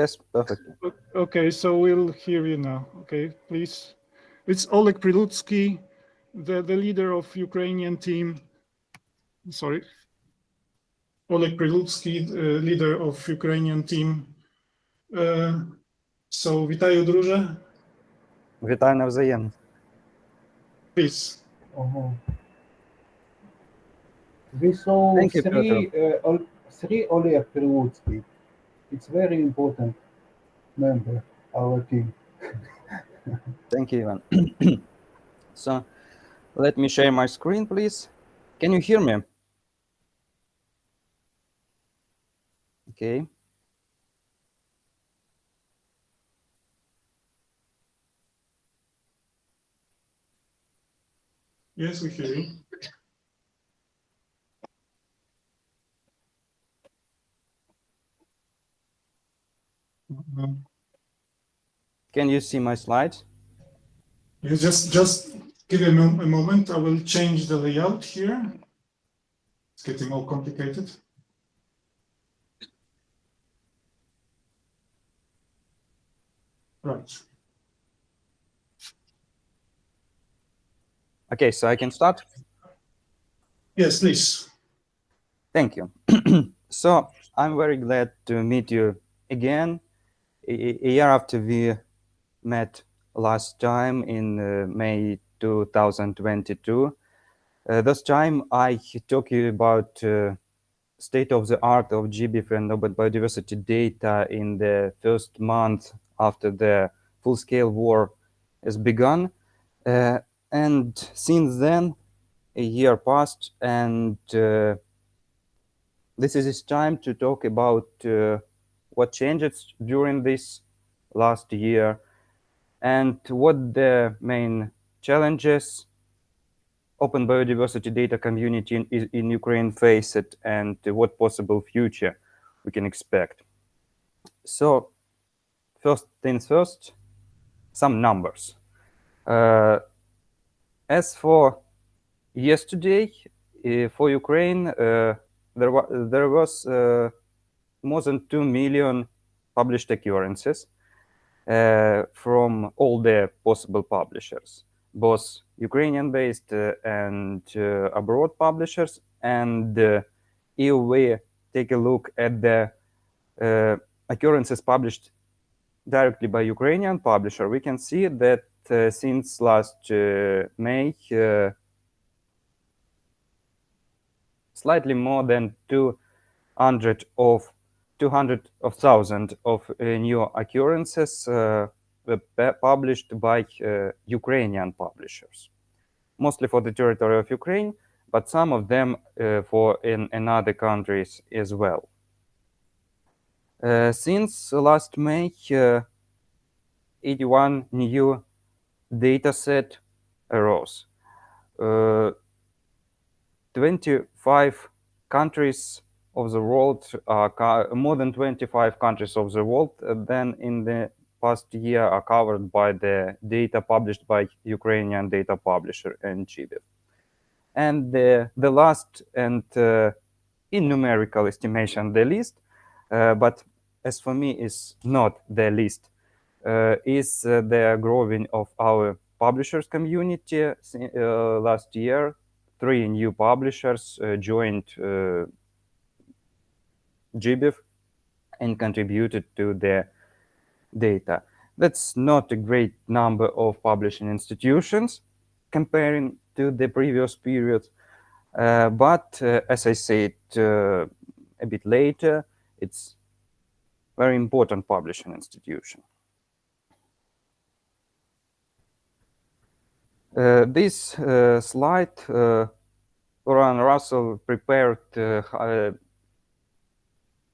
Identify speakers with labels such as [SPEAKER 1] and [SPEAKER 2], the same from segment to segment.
[SPEAKER 1] Yes, perfect.
[SPEAKER 2] Okay, so we'll hear you now. Okay, please. It's Oleh Prylutsky, the leader of Ukrainian team. Sorry. Oleh Prylutsky, leader of Ukrainian team. So, вітаю, друже.
[SPEAKER 1] Вітаю навзаєм.
[SPEAKER 2] Please.
[SPEAKER 3] We saw
[SPEAKER 1] Thank you,
[SPEAKER 3] three Oleh Prylutsky. It's very important member our team.
[SPEAKER 1] Thank you, Ivan. So, let me share my screen, please. Can you hear me? Okay.
[SPEAKER 2] Yes, we hear you.
[SPEAKER 1] Can you see my slides?
[SPEAKER 2] You just give a moment. I will change the layout here. It's getting all complicated. Right.
[SPEAKER 1] Okay, so I can start?
[SPEAKER 2] Yes, please.
[SPEAKER 1] Thank you. So, I'm very glad to meet you again, a year after we met last time in May 2022. This time I talk you about state of the art of GBIF and open biodiversity data in the first month after the full-scale war has begun. And since then, a year passed, and this is its time to talk about what changes during this last year and what the main challenges open biodiversity data community in Ukraine faced and what possible future we can expect. So first things first, some numbers. As for yesterday, for Ukraine, there was more than 2 million published occurrences from all the possible publishers, both Ukrainian-based and abroad publishers. And if we take a look at the occurrences published directly by Ukrainian publisher, we can see that since last May, slightly more than 200,000 of new occurrences were published by Ukrainian publishers, mostly for the territory of Ukraine, but some of them for in other countries as well. Since last May, 81 new dataset arose. 25 countries of the world, more than 25 countries of the world, then in the past year are covered by the data published by Ukrainian data publisher and GBIF. And the last and in numerical estimation, the least, but as for me is not the least, is the growing of our publishers community. Last year, 3 new publishers joined GBIF and contributed to the data. That's not a great number of publishing institutions comparing to the previous period, but as I said a bit later, it's very important publishing institution. This slide, Oran Russell prepared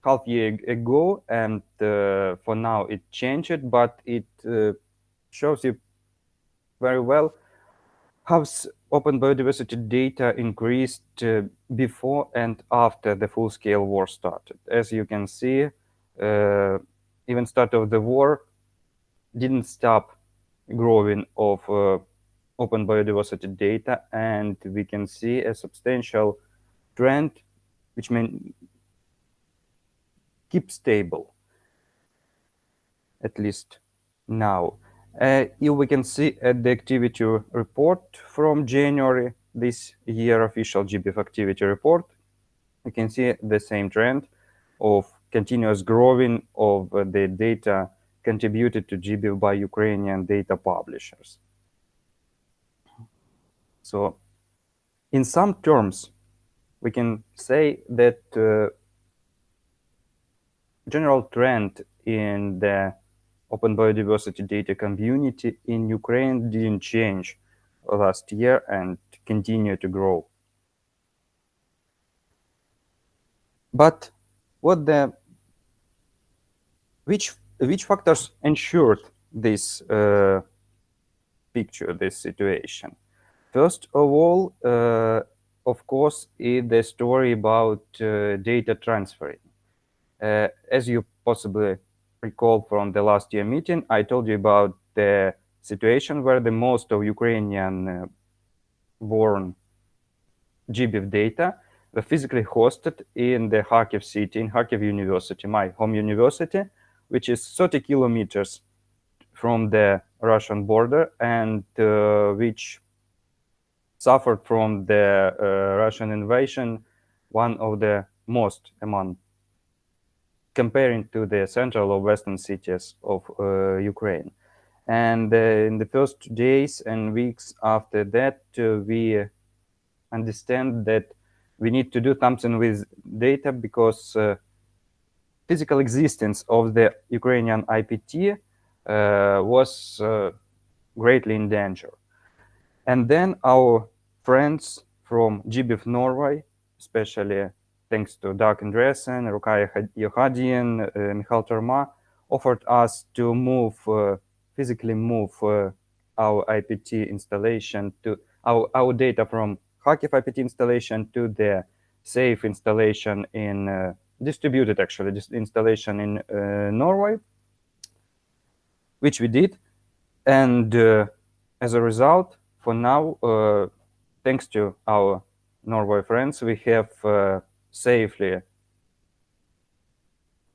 [SPEAKER 1] half year ago, and for now it changed, but it shows you very well how open biodiversity data increased before and after the full-scale war started. As you can see, even start of the war didn't stop growing of open biodiversity data, and we can see a substantial trend which may keep stable. at least now. Here we can see the activity report from January this year, official GBIF activity report. You can see the same trend of continuous growing of the data contributed to GBIF by Ukrainian data publishers. So in some terms, we can say that general trend in the open biodiversity data community in Ukraine didn't change last year and continue to grow. But which factors ensured this picture, this situation? First of all, of course, is the story about data transferring. As you possibly recall from the last year meeting, I told you about the situation where the most of Ukrainian born GBIF data were physically hosted in the Kharkiv city, in Kharkiv University, my home university, which is 30 kilometers from the Russian border and which suffered from the Russian invasion, one of the most among comparing to the central or western cities of Ukraine. And in the first days and weeks after that, we understand that we need to do something with data because physical existence of the Ukrainian IPT was greatly in danger. And then our friends from GBIF Norway, especially thanks to Dag Andresen, Rukaya Yohadian, Michal Torma, offered us to move, physically move our IPT installation to our data from Kharkiv IPT installation to the safe installation in distributed actually this installation in Norway, which we did. And as a result, for now, thanks to our Norway friends, we have safely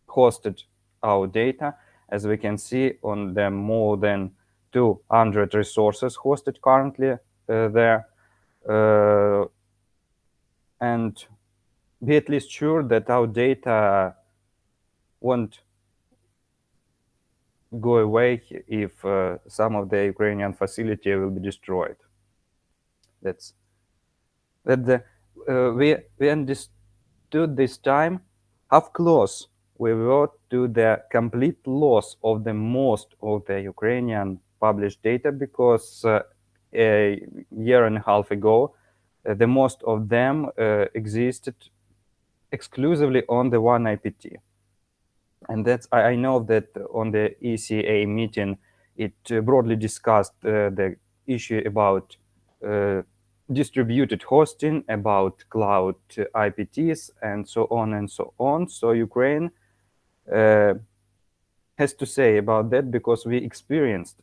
[SPEAKER 1] hosted our data, as we can see on the more than 200 resources hosted currently there. And be at least sure that our data won't go away if some of the Ukrainian facility will be destroyed. We understood this time how close we were to the complete loss of the most of the Ukrainian published data, because a year and a half ago, the most of them existed exclusively on the one IPT. And that's, I know that on the ECA meeting, it broadly discussed the issue about distributed hosting, about cloud IPTs, and so on and so on. So Ukraine has to say about that, because we experienced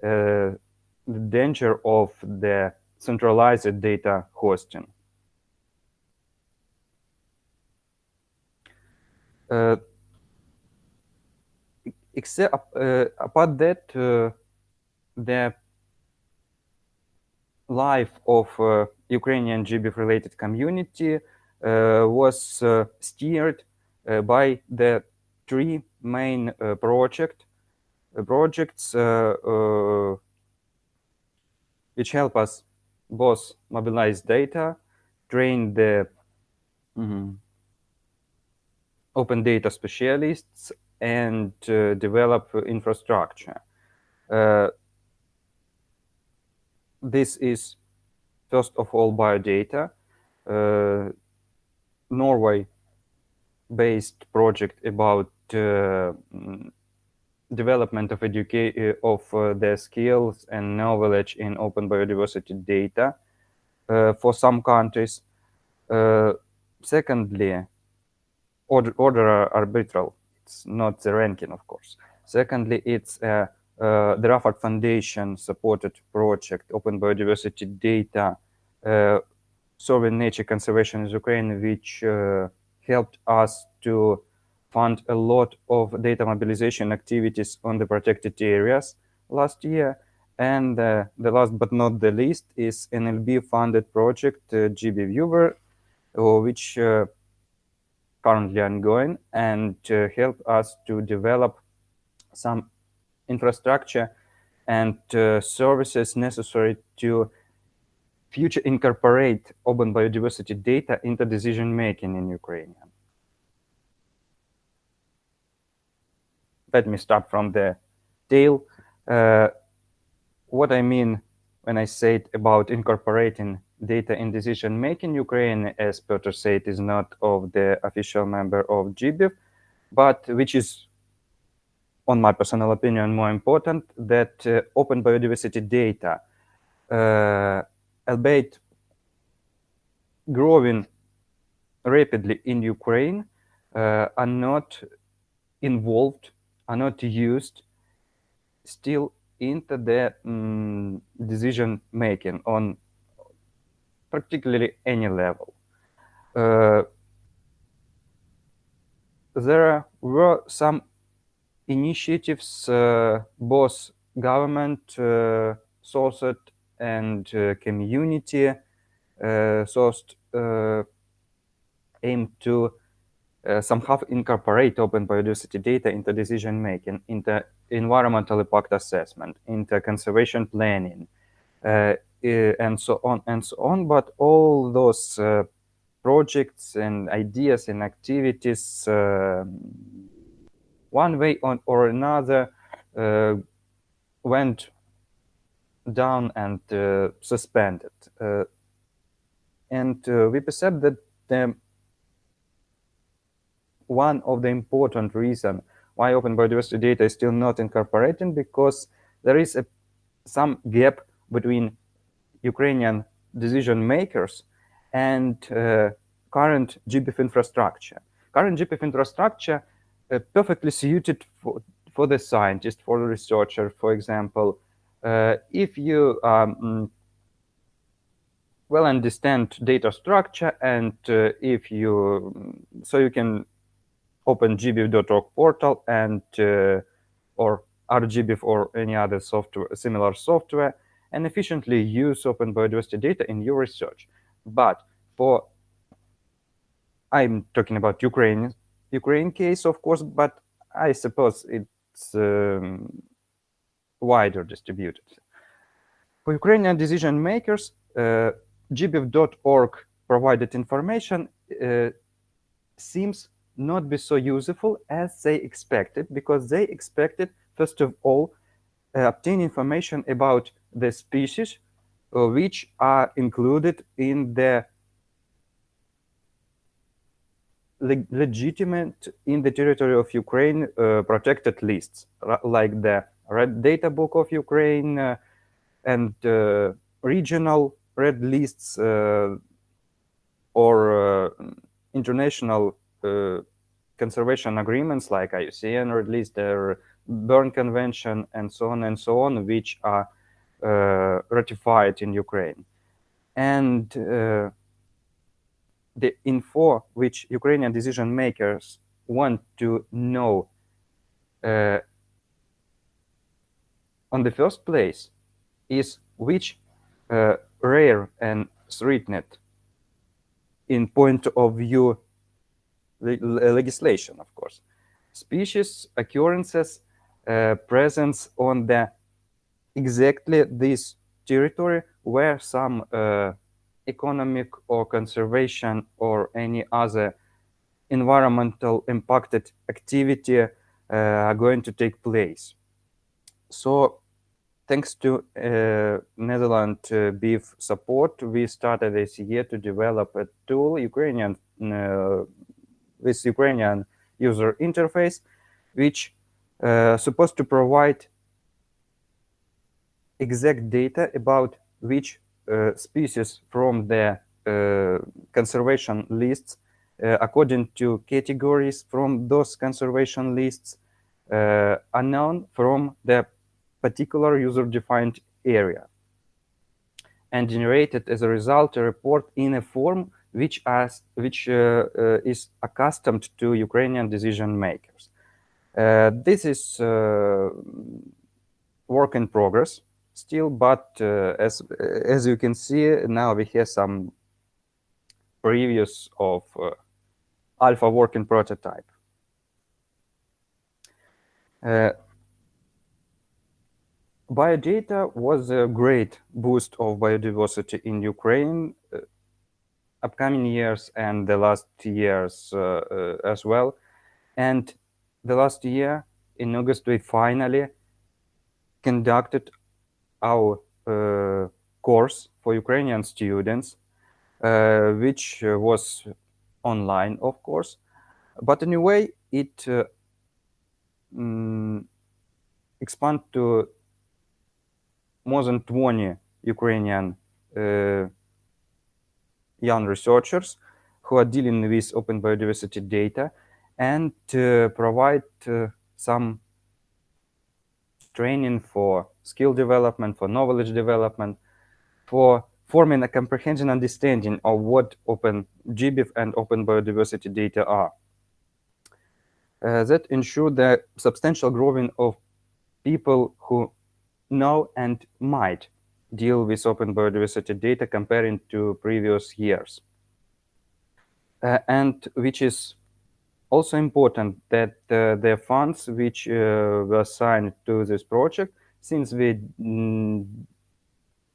[SPEAKER 1] the danger of the centralized data hosting. Except apart that, the life of Ukrainian GBIF-related community was steered by the three main projects which help us both mobilize data, train the open data specialists, and develop infrastructure. This is, first of all, biodata, Norway-based project about development of the skills and knowledge in open biodiversity data for some countries. Secondly, order arbitral. It's not the ranking, of course. Secondly, it's the Rafford Foundation supported project, Open Biodiversity Data, Serving Nature Conservation in Ukraine, which helped us to fund a lot of data mobilization activities on the protected areas last year. And the last but not the least is NLB-funded project GBIF, which currently ongoing and help us to develop some infrastructure and services necessary to future incorporate open biodiversity data into decision making in Ukrainian. Let me start from the tail. What I mean when I said about incorporating data in decision making, Ukraine, as Piotr said, is not of the official member of GBIF, but which is, on my personal opinion, more important, that open biodiversity data, albeit growing rapidly in Ukraine, are not involved, are not used still into the decision making on particularly any level. There were some initiatives, both government sourced and community sourced, aimed to somehow incorporate open biodiversity data into decision making, into environmental impact assessment, into conservation planning, and so on and so on. But all those projects and ideas and activities, one way or another, went down and suspended. And we perceive that one of the important reasons why open biodiversity data is still not incorporated, because there is some gap between Ukrainian decision makers and current GBIF infrastructure. Current GBIF infrastructure perfectly suited for the scientist, for the researcher, for example. If you well understand data structure, and if you so you can open gbif.org portal and or RGBIF or any other software, similar software, and efficiently use open biodiversity data in your research. But for, I'm talking about Ukraine case, of course, but I suppose it's wider distributed. For Ukrainian decision makers, gbif.org provided information seems not be so useful as they expected, because they expected, first of all, obtain information about the species which are included in the legitimate in the territory of Ukraine protected lists, like the Red Data Book of Ukraine and regional red lists or international conservation agreements like IUCN red list, the Berne Convention, and so on, which are ratified in Ukraine. And the info which Ukrainian decision makers want to know on the first place is which rare and threatened in point of view legislation, of course, species, occurrences, presence on the exactly this territory where some economic or conservation or any other environmental impacted activity are going to take place. So thanks to Netherlands BIF support, we started this year to develop a tool, Ukrainian with Ukrainian user interface, which supposed to provide exact data about which species from the conservation lists, according to categories from those conservation lists, are known from the particular user-defined area, and generated as a result a report in a form which is accustomed to Ukrainian decision makers. This is work in progress still, but as you can see, now we have some previews of alpha working prototype. Biodata was a great boost of biodiversity in Ukraine upcoming years and the last years as well. And the last year, in August, we finally conducted our course for Ukrainian students, which was online, of course. But in a way, it expanded to more than 20 Ukrainian young researchers who are dealing with open biodiversity data and provide some training for skill development, for knowledge development, for forming a comprehensive understanding of what open GBIF and open biodiversity data are. That ensure the substantial growing of people who know and might deal with open biodiversity data comparing to previous years. And which is also important that the funds which were assigned to this project, since we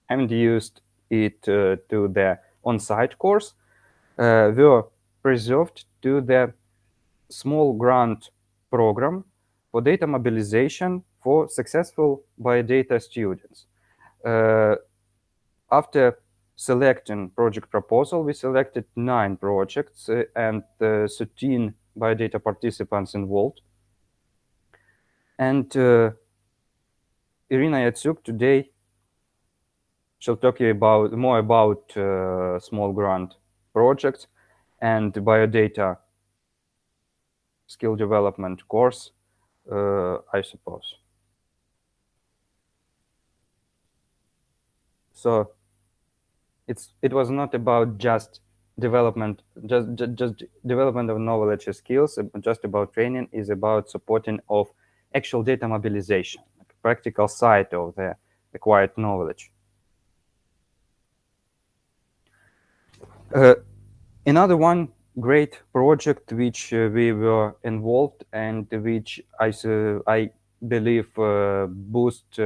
[SPEAKER 1] haven't used it to the on-site course, were preserved to the small grant program for data mobilization for successful biodata students. After selecting project proposal, we selected 9 projects and 13 biodata participants involved. And Irina Yatsuk today shall talk you more about small grant projects and biodata skill development course, I suppose. So it was not about just development, just development of knowledge and skills, just about training. Is about supporting of actual data mobilization, like practical side of the acquired knowledge. Another one great project which we were involved and which I believe boost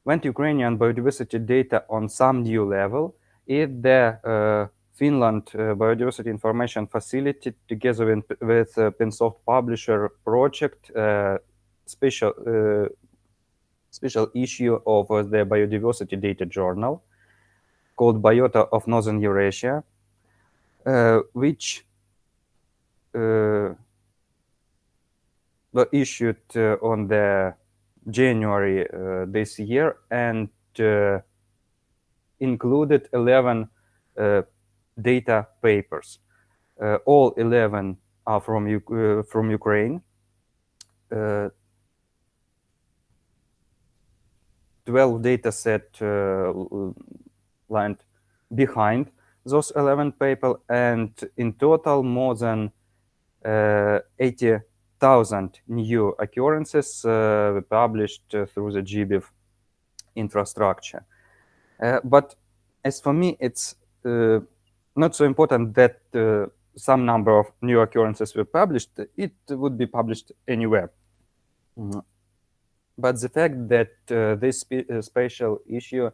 [SPEAKER 1] went Ukrainian biodiversity data on some new level is the Finland Biodiversity Information Facility together with Pensoft Publisher project special issue of the Biodiversity Data Journal called Biota of Northern Eurasia, which were issued on the January this year and included 11 data papers. All 11 are from Ukraine. 12 data set lined behind those 11 papers, and in total more than 80,000 new occurrences were published through the GBIF infrastructure. But as for me, it's not so important that some number of new occurrences were published. It would be published anywhere. But the fact that this spatial issue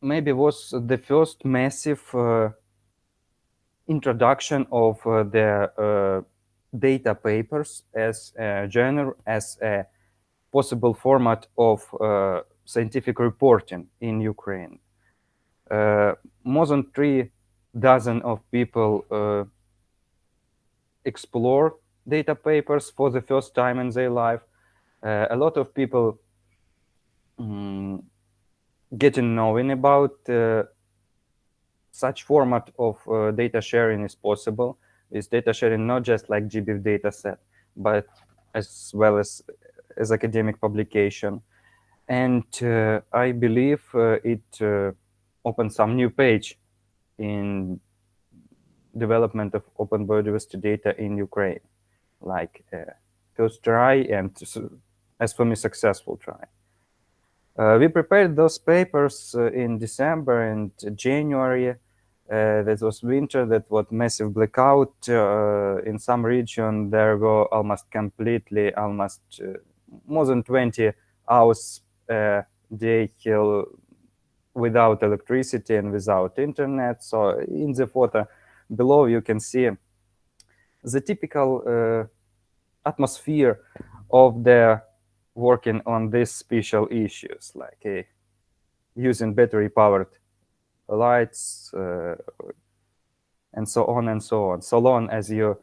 [SPEAKER 1] maybe was the first massive introduction of the data papers as a genre, as a possible format of scientific reporting in Ukraine. More than 3 dozen of people explore data papers for the first time in their life. A lot of people getting knowing about such format of data sharing is possible. Is data sharing not just like GBIF data set, but as well as academic publication. And I believe it opened some new page in development of open biodiversity data in Ukraine, like first try and as for me successful try. We prepared those papers in December and January. That was winter. That was massive blackout in some region. There were almost completely, more than 20 hours a day without electricity and without internet. So in the photo below, you can see the typical atmosphere of the working on these special issues, like using battery-powered lights and so on and so on. So long as your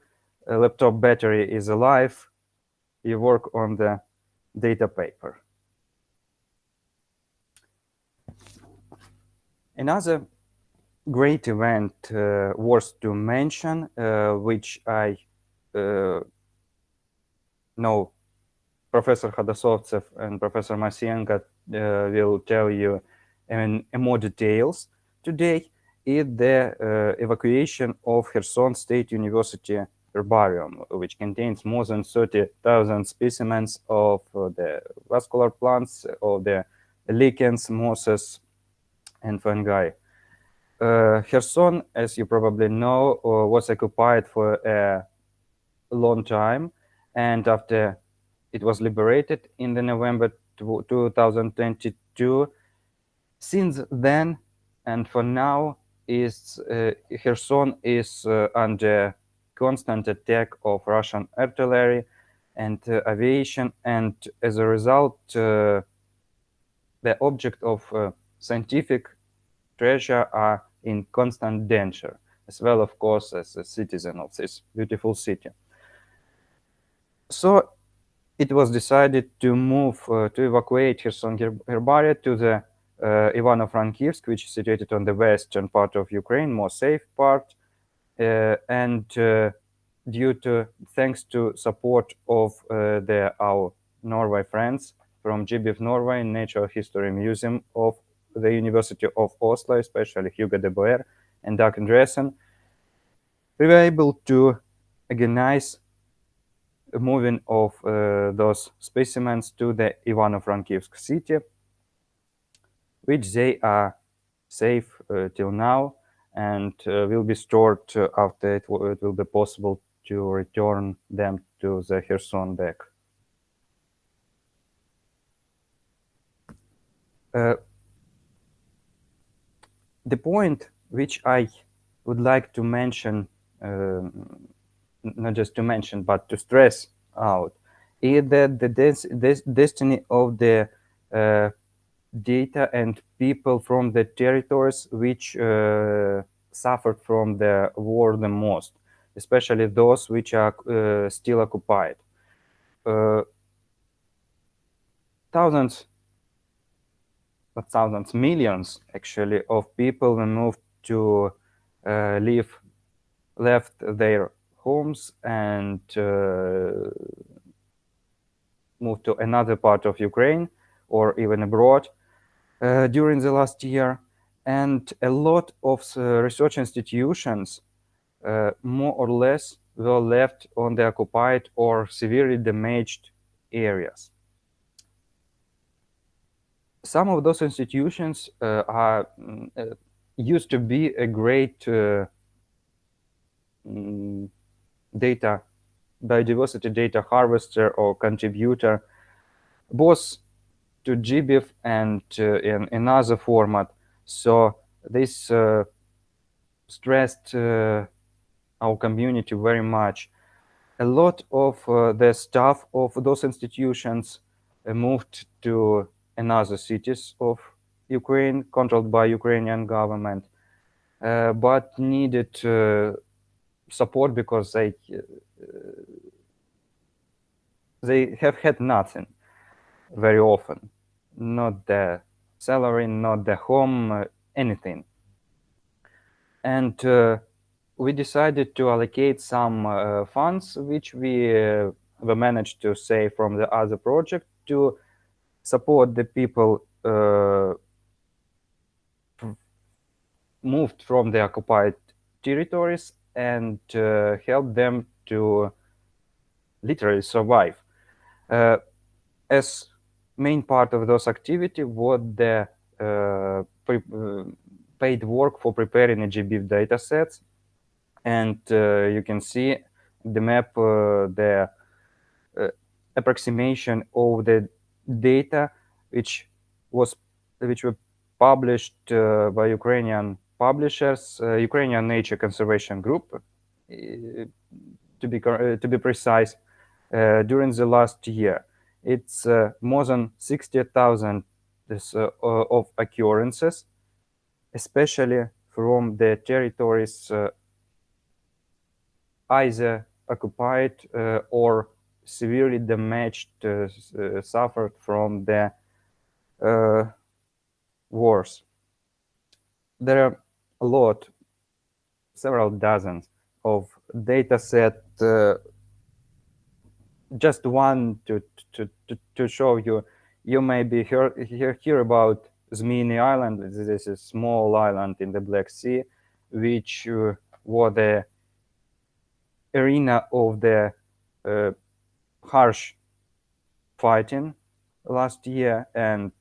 [SPEAKER 1] laptop battery is alive, you work on the data paper. Another great event worth to mention, which I know Professor Khodosovtsev and Professor Masyenko will tell you in more details today, is the evacuation of Kherson State University herbarium, which contains more than 30,000 specimens of the vascular plants, of the lichens, mosses, and fungi. Kherson, as you probably know, was occupied for a long time, and after it was liberated in the November 2022. Since then, and for now, Kherson is under constant attack of Russian artillery and aviation, and as a result, the object of scientific treasure are in constant danger, as well, of course, as a citizen of this beautiful city. So it was decided to move to evacuate Kherson Herbaria to the Ivano-Frankivsk, which is situated on the western part of Ukraine, more safe part, and thanks to support of our Norway friends from GBIF Norway, Natural History Museum of the University of Oslo, especially Hugo de Boer and Dag Andresen, we were able to organize moving of those specimens to the Ivano-Frankivsk city, which they are safe till now and will be stored after it will be possible to return them to the Kherson back. The point which I would like to mention, not just to mention, but to stress out, is that the destiny of the data and people from the territories which suffered from the war the most, especially those which are still occupied. Millions actually of people moved to left their homes and moved to another part of Ukraine or even abroad during the last year. And a lot of research institutions, more or less, were left on the occupied or severely damaged areas. Some of those institutions used to be a great biodiversity data harvester or contributor, both to GBIF and in another format. So this stressed our community very much. A lot of the staff of those institutions moved to another cities of Ukraine, controlled by Ukrainian government, but needed support because they have had nothing very often, not the salary, not the home, anything. And we decided to allocate some funds which we managed to save from the other project to support the people moved from the occupied territories and help them to literally survive. As main part of those activity was the paid work for preparing a GBIF datasets, and you can see the map the approximation of the data which were published by Ukrainian publishers, Ukrainian Nature Conservation Group, to be precise, during the last year. It's more than 60,000 of occurrences, especially from the territories either occupied or severely damaged, suffered from the wars. There are a lot, several dozens of data set. Just one to show you. You maybe hear about Zmini Island. This is a small island in the Black Sea, which was the arena of the harsh fighting last year, and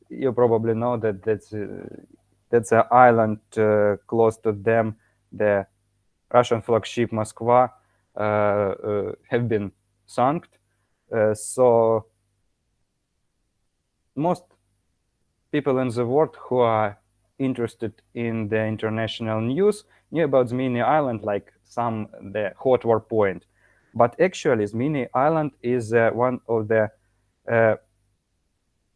[SPEAKER 1] you probably know that that's an island close to them. The Russian flagship Moskva have been sunk. So most people in the world who are interested in the international news knew about Zmini Island like the hot war point. But actually, Zmini Island is one of the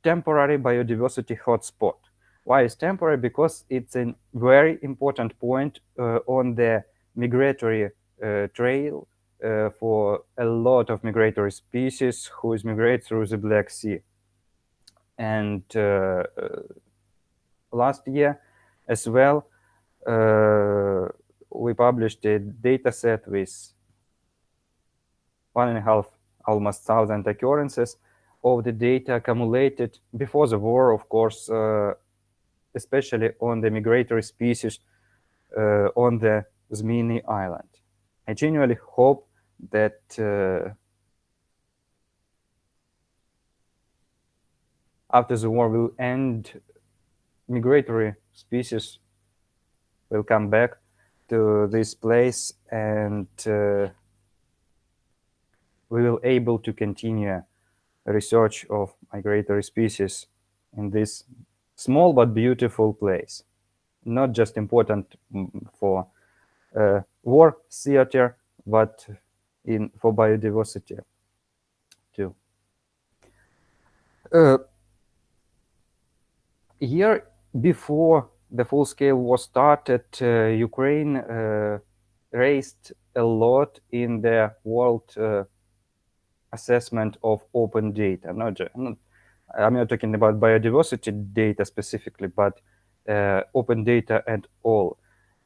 [SPEAKER 1] temporary biodiversity hotspot. Why is temporary? Because it's a very important point on the migratory trail for a lot of migratory species who migrate through the Black Sea. And last year as well, we published a data set with 1.5 almost 1,000 occurrences of the data accumulated before the war, of course, especially on the migratory species on the Zmini Island. I genuinely hope that after the war will end, migratory species will come back to this place, and we will able to continue research of migratory species in this small but beautiful place. Not just important for war theater, but for biodiversity too. Year before the full-scale war started, Ukraine raised a lot in the world assessment of open data. I'm not talking about biodiversity data specifically, but open data at all.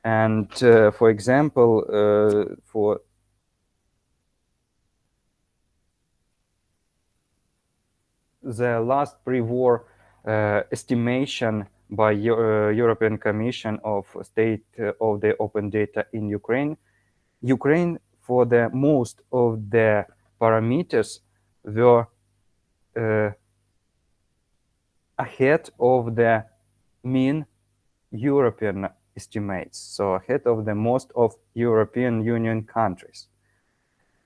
[SPEAKER 1] And for example, for the last pre-war estimation by European Commission of state of the open data in Ukraine for the most of the parameters were ahead of the mean European estimates, so ahead of the most of European Union countries.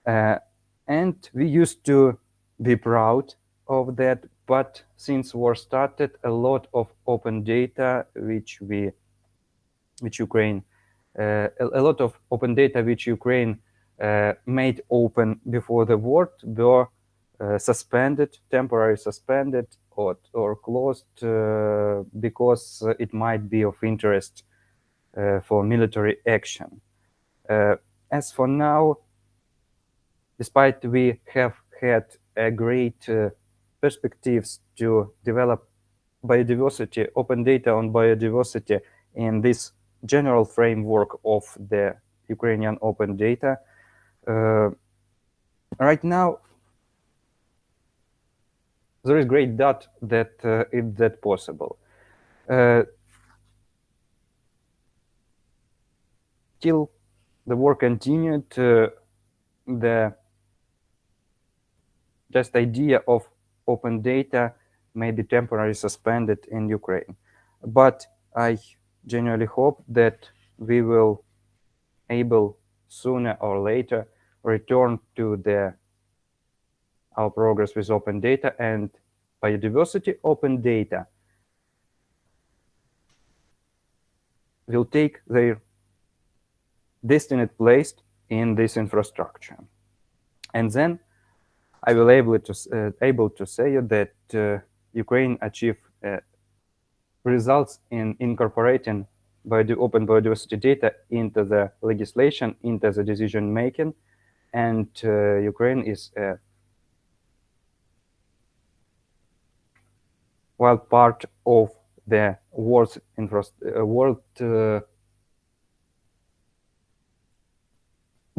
[SPEAKER 1] And we used to be proud of that, but since war started, a lot of open data which Ukraine made open before the war were suspended, temporarily suspended or closed because it might be of interest for military action. As for now, despite we have had a great perspectives to develop biodiversity, open data on biodiversity in this general framework of the Ukrainian open data, right now there is great doubt that it's that possible. Till the war continued, the just idea of open data may be temporarily suspended in Ukraine. But I genuinely hope that we will able sooner or later return to our progress with open data and biodiversity. Open data will take their destined place in this infrastructure. And then I will able to say that Ukraine achieved results in incorporating open biodiversity data into the legislation, into the decision making, and Ukraine is part of the world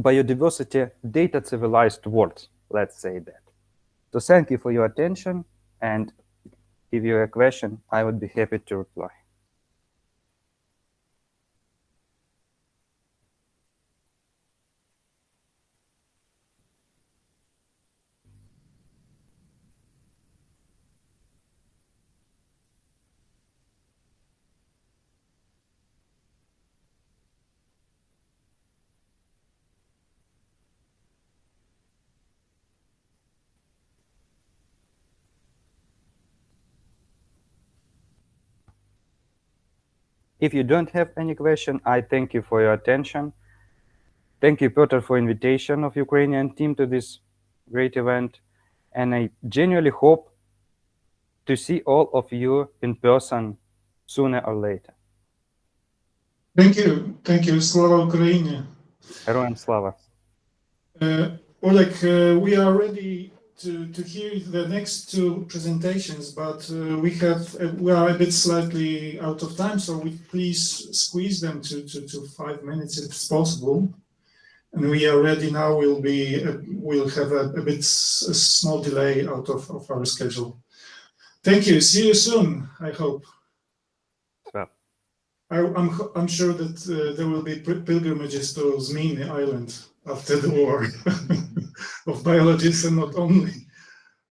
[SPEAKER 1] biodiversity data civilized world, let's say that. So thank you for your attention, and if you have a question, I would be happy to reply. If you don't have any question, I thank you for your attention. Thank you, Piotr, for invitation of Ukrainian team to this great event. And I genuinely hope to see all of you in person sooner or later.
[SPEAKER 2] Thank you. Thank you. Slava Ukraini.
[SPEAKER 1] Героям слава.
[SPEAKER 2] Oleg, we are ready to hear the next two presentations, but we are a bit slightly out of time, so we please squeeze them to 5 minutes if it's possible. And we are ready now. We'll have a small delay out of our schedule. Thank you. See you soon, I hope.
[SPEAKER 1] Well.
[SPEAKER 2] I'm sure that there will be pilgrimages to Zminy Island after the war of biologists and not only.